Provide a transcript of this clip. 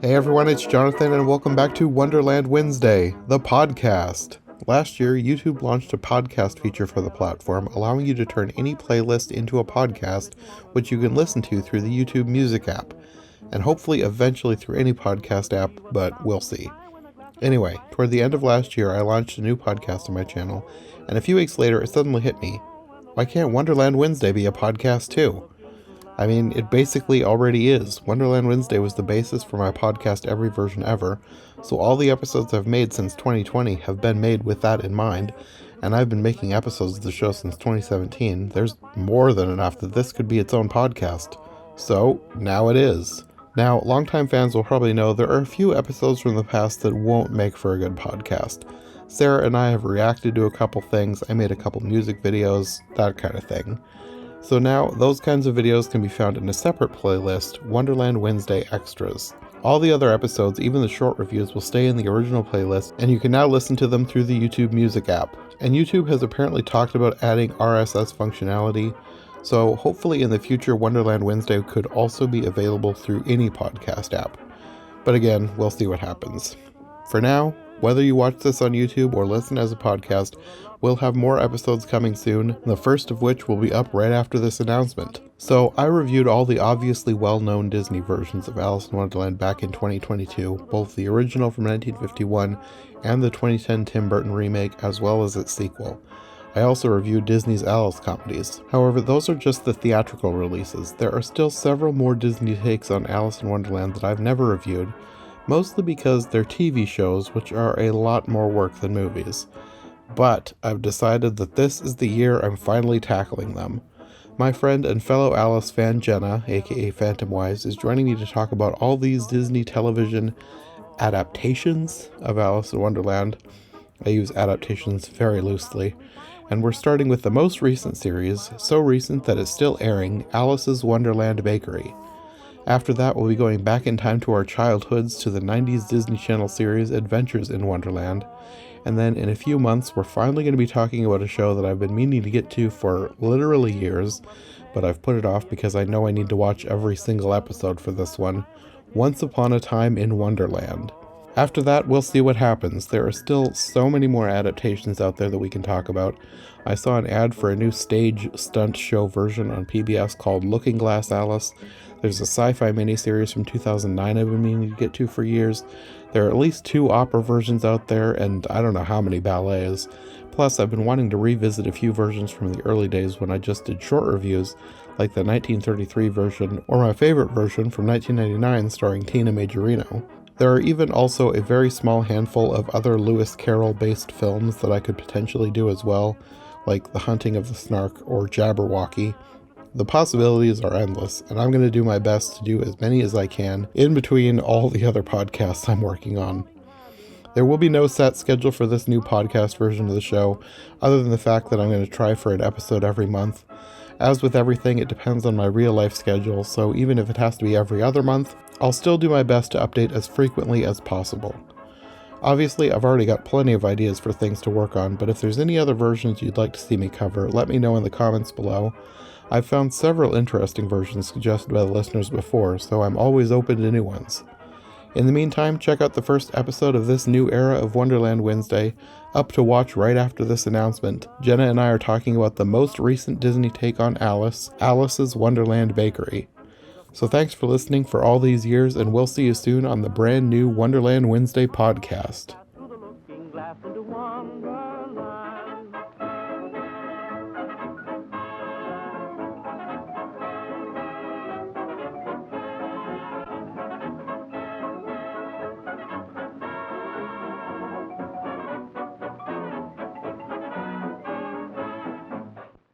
Hey everyone, it's Jonathan and welcome back to Wonderland Wednesday, the podcast. Last year, YouTube launched a podcast feature for the platform, allowing you to turn any playlist into a podcast, which you can listen to through the YouTube Music app, and hopefully eventually through any podcast app, but we'll see. Anyway, toward the end of last year, I launched a new podcast on my channel, and a few weeks later, it suddenly hit me. Why can't Wonderland Wednesday be a podcast too? I mean, it basically already is. Wonderland Wednesday was the basis for my podcast Every Version Ever, so all the episodes I've made since 2020 have been made with that in mind, and I've been making episodes of the show since 2017. There's more than enough that this could be its own podcast. So, now it is. Now, longtime fans will probably know there are a few episodes from the past that won't make for a good podcast. Sarah and I have reacted to a couple things, I made a couple music videos, that kind of thing. So now, those kinds of videos can be found in a separate playlist, Wonderland Wednesday Extras. All the other episodes, even the short reviews, will stay in the original playlist, and you can now listen to them through the YouTube Music app. And YouTube has apparently talked about adding RSS functionality, so hopefully in the future Wonderland Wednesday could also be available through any podcast app. But again, we'll see what happens. For now, whether you watch this on YouTube or listen as a podcast, we'll have more episodes coming soon, the first of which will be up right after this announcement. So I reviewed all the obviously well-known Disney versions of Alice in Wonderland back in 2022, both the original from 1951 and the 2010 Tim Burton remake, as well as its sequel. I also reviewed Disney's Alice comedies. However, those are just the theatrical releases. There are still several more Disney takes on Alice in Wonderland that I've never reviewed, mostly because they're TV shows, which are a lot more work than movies. But I've decided that this is the year I'm finally tackling them. My friend and fellow Alice fan Jenna, aka Phantom Wise, is joining me to talk about all these Disney television adaptations of Alice in Wonderland. I use adaptations very loosely. And we're starting with the most recent series, so recent that it's still airing, Alice's Wonderland Bakery. After that, we'll be going back in time to our childhoods to the 90s Disney Channel series Adventures in Wonderland. And then in a few months, we're finally going to be talking about a show that I've been meaning to get to for literally years, but I've put it off because I know I need to watch every single episode for this one, Once Upon a Time in Wonderland. After that, we'll see what happens. There are still so many more adaptations out there that we can talk about. I saw an ad for a new stage stunt show version on PBS called Looking Glass Alice. There's a sci-fi miniseries from 2009 I've been meaning to get to for years. There are at least 2 opera versions out there, and I don't know how many ballets. Plus, I've been wanting to revisit a few versions from the early days when I just did short reviews, like the 1933 version, or my favorite version from 1999 starring Tina Majorino. There are even also a very small handful of other Lewis Carroll-based films that I could potentially do as well, like The Hunting of the Snark or Jabberwocky. The possibilities are endless, and I'm going to do my best to do as many as I can in between all the other podcasts I'm working on. There will be no set schedule for this new podcast version of the show, other than the fact that I'm going to try for an episode every month. As with everything, it depends on my real-life schedule, so even if it has to be every other month, I'll still do my best to update as frequently as possible. Obviously, I've already got plenty of ideas for things to work on, but if there's any other versions you'd like to see me cover, let me know in the comments below. I've found several interesting versions suggested by the listeners before, so I'm always open to new ones. In the meantime, check out the first episode of this new era of Wonderland Wednesday, up to watch right after this announcement. Jenna and I are talking about the most recent Disney take on Alice, Alice's Wonderland Bakery. So thanks for listening for all these years, and we'll see you soon on the brand new Wonderland Wednesday podcast.